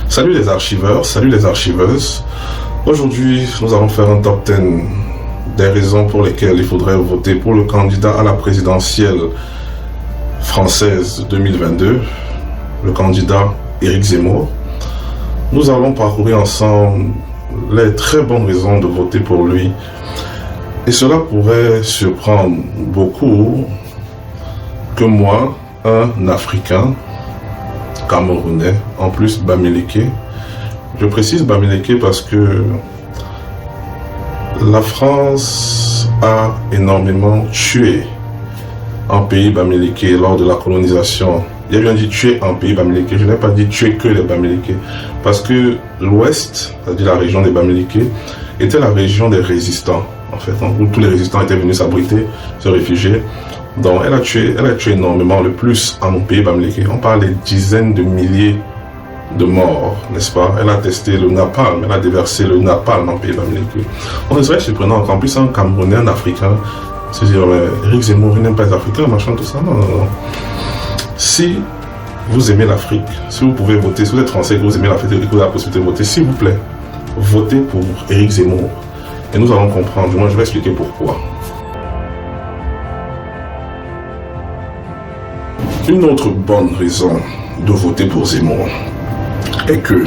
Salut les archiveurs, salut les archiveuses. Aujourd'hui, nous allons faire un top 10 des raisons pour lesquelles il faudrait voter pour le candidat à la présidentielle française 2022, le candidat Éric Zemmour. Nous allons parcourir ensemble les très bonnes raisons de voter pour lui. Et cela pourrait surprendre beaucoup que moi, un Africain, Camerounais, en plus Bamileke. Je précise Bamileke parce que la France a énormément tué un pays Bamileke lors de la colonisation. Il y a bien dit tuer un pays Bamileke, je n'ai pas dit tuer que les Bamileke, parce que l'Ouest, c'est-à-dire la région des Bamileke, était la région des résistants, en fait, où tous les résistants étaient venus s'abriter, se réfugier. Donc elle a tué énormément, le plus en mon pays Bamileke. On parle des dizaines de milliers de morts, n'est-ce pas? Elle a testé le napalm, elle a déversé le napalm en pays Bamileke. On serait surprenant qu'en plus un Camerounais, un Africain, se dire, Éric Zemmour, il n'aime pas les Africains, machin, tout ça. Non, non, non. Si vous aimez l'Afrique, si vous pouvez voter, si vous êtes français, que vous aimez l'Afrique et que vous avez la possibilité de voter, s'il vous plaît, votez pour Éric Zemmour. Et nous allons comprendre, moi je vais expliquer pourquoi. Une autre bonne raison de voter pour Zemmour est que,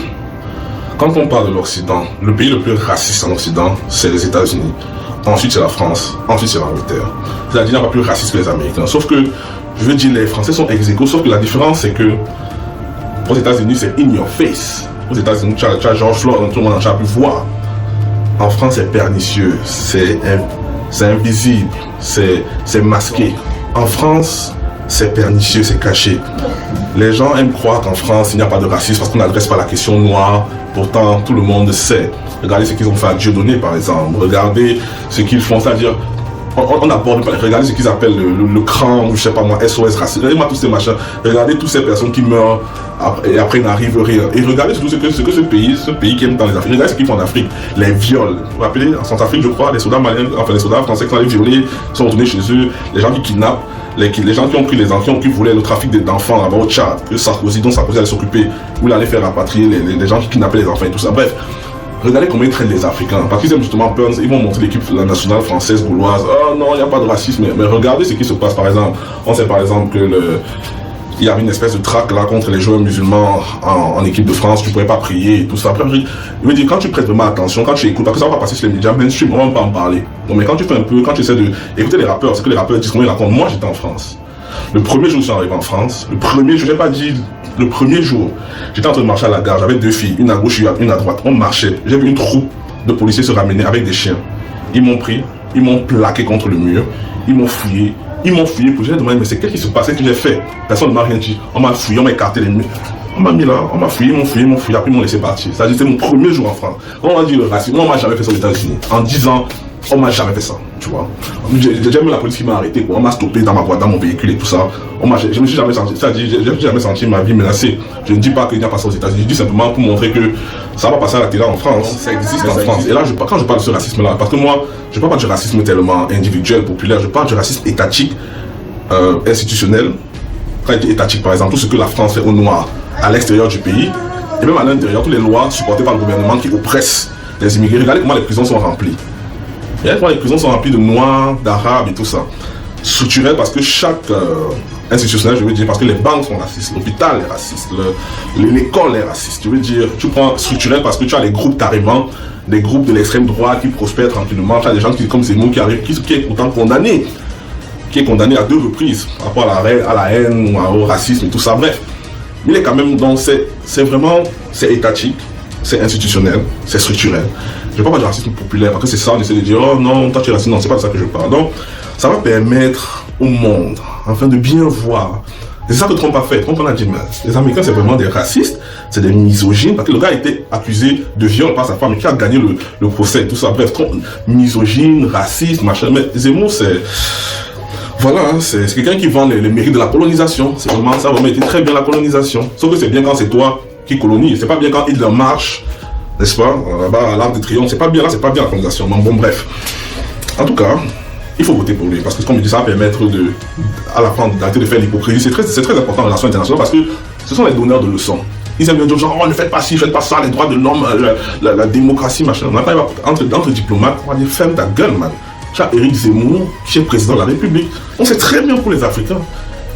quand on parle de l'Occident, le pays le plus raciste en Occident, c'est les États-Unis. Ensuite, c'est la France. Ensuite, c'est l'Angleterre. C'est-à-dire qu'il n'y a pas plus raciste que les Américains. Sauf que, je veux dire, les Français sont ex-aequo, sauf que la différence, c'est que, aux États-Unis, c'est in your face. Aux États-Unis, tu as George Floyd, tout le monde a pu voir. En France, c'est pernicieux, c'est invisible, c'est masqué. En France, c'est pernicieux, c'est caché. Les gens aiment croire qu'en France, il n'y a pas de racisme parce qu'on n'adresse pas la question noire. Pourtant, tout le monde sait. Regardez ce qu'ils ont fait à Dieudonné, par exemple. Regardez ce qu'ils font, c'est-à-dire, on aborde pas. Regardez ce qu'ils appellent le cran, ou je sais pas moi, SOS raciste. Regardez-moi tous ces machins. Regardez toutes ces personnes qui meurent et après n'arrivent rien. Et regardez surtout ce que ce pays qui aime dans les Afriques. Regardez ce qu'ils font en Afrique. Les viols. Vous vous rappelez, en Centrafrique, je crois, les soldats maliens, enfin les soldats français qui sont allés violer, sont retournés chez eux. Les gens qui kidnappent. Les gens qui ont pris les enfants, qui voulaient le trafic d'enfants là-bas au Tchad, que Sarkozy allait s'occuper, où il allait faire rapatrier les gens qui kidnappaient les enfants et tout ça. Bref, regardez comment ils traitent les Africains. Parce qu'ils aiment justement peur, ils vont montrer l'équipe nationale française, gauloise. Oh non, il n'y a pas de racisme. Mais regardez ce qui se passe, par exemple. On sait par exemple que il y avait une espèce de traque là contre les joueurs musulmans en équipe de France, tu ne pouvais pas prier et tout ça. Après, je veux dire, quand tu prêtes vraiment attention, quand tu écoutes, parce que ça va pas passer sur les médias mainstream, on va pas en parler. Donc, mais quand tu fais un peu, quand tu essaies d'écouter les rappeurs, c'est que les rappeurs disent comment ils racontent. Moi, j'étais en France. Le premier jour où je suis arrivé en France, je n'ai pas dit le premier jour, j'étais en train de marcher à la gare, j'avais deux filles, une à gauche, une à droite. On marchait, j'ai vu une troupe de policiers se ramener avec des chiens. Ils m'ont pris, ils m'ont plaqué contre le mur, ils m'ont fouillé. Ils m'ont fouillé pour j'ai demandé mais c'est qu'est-ce qui se passe, qu'est-ce que j'ai fait? Personne ne m'a rien dit. On m'a fouillé, on m'a écarté les murs. On m'a mis là, on m'a fouillé, après ils m'ont laissé partir. Ça c'était mon premier jour en France. On m'a dit le racisme, on m'a jamais fait ça aux États-Unis. En 10 ans, on m'a jamais fait ça, tu vois. J'ai déjà même la police qui m'a arrêté, quoi. On m'a stoppé dans ma voiture, dans mon véhicule et tout ça. Je me suis jamais senti, j'ai jamais senti ma vie menacée. Je ne dis pas qu'il n'y a pas ça aux États-Unis, je dis simplement pour montrer que ça va passer à la télé en France, ça existe en France. Et là, quand je parle de ce racisme-là, parce que moi, je ne parle pas du racisme tellement individuel, populaire, je parle du racisme étatique, institutionnel. Quand il dit étatique, par exemple, tout ce que la France fait aux Noirs à l'extérieur du pays, et même à l'intérieur, toutes les lois supportées par le gouvernement qui oppressent les immigrés. Regardez comment les prisons sont remplies. Regardez comment les prisons sont remplies de Noirs, d'Arabes et tout ça. Structurel parce que chaque institutionnel, je veux dire, parce que les banques sont racistes, l'hôpital est raciste, l'école est raciste. Je veux dire, tu prends structurel parce que tu as les groupes carrément, des groupes de l'extrême droite qui prospèrent tranquillement. Tu as des gens comme Zemmour qui arrivent, qui est pourtant condamné. Qui est condamné à 2 reprises par rapport à la haine ou au racisme et tout ça. Bref, il est quand même, donc c'est vraiment, c'est étatique, c'est institutionnel, c'est structurel. Je ne parle pas de racisme populaire parce que c'est ça, on essaie de dire oh non, toi tu es raciste, non, c'est pas de ça que je parle. Donc, ça va permettre au monde, enfin, de bien voir. C'est ça que Trump a fait. Trump en a dit, mais les Américains c'est vraiment des racistes, c'est des misogynes, parce que le gars a été accusé de viol par sa femme, qui a gagné le procès, tout ça. Bref, misogyne, raciste, machin. Mais Zemmour, c'est. Voilà, c'est quelqu'un qui vend les mérites de la colonisation. C'est vraiment ça, vous mettez très bien la colonisation. Sauf que c'est bien quand c'est toi qui colonise. C'est pas bien quand Hitler marche, n'est-ce pas, là-bas à l'Arc de Triomphe. C'est pas bien là, c'est pas bien la colonisation. Bon, bref. En tout cas, il faut voter pour lui. Parce que comme je dis, ça va permettre à la fin d'arrêter de faire l'hypocrisie. C'est très important en relation internationale parce que ce sont les donneurs de leçons. Ils aiment bien dire genre, oh, ne faites pas ci, faites pas ça, les droits de l'homme, la démocratie, machin. On n'a pas entre diplomates, on va dire, ferme ta gueule, man. Tu as Éric Zemmour, qui est président de la République. On sait très bien pour les Africains.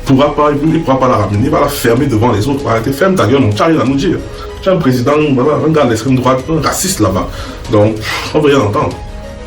Il ne pourra pas la ramener, il va la fermer devant les autres. Arrêtez, ferme ta gueule, tu n'as rien à nous dire. Tu as un président, voilà, un gars d'extrême droite, un raciste là-bas. Donc, on ne veut rien entendre.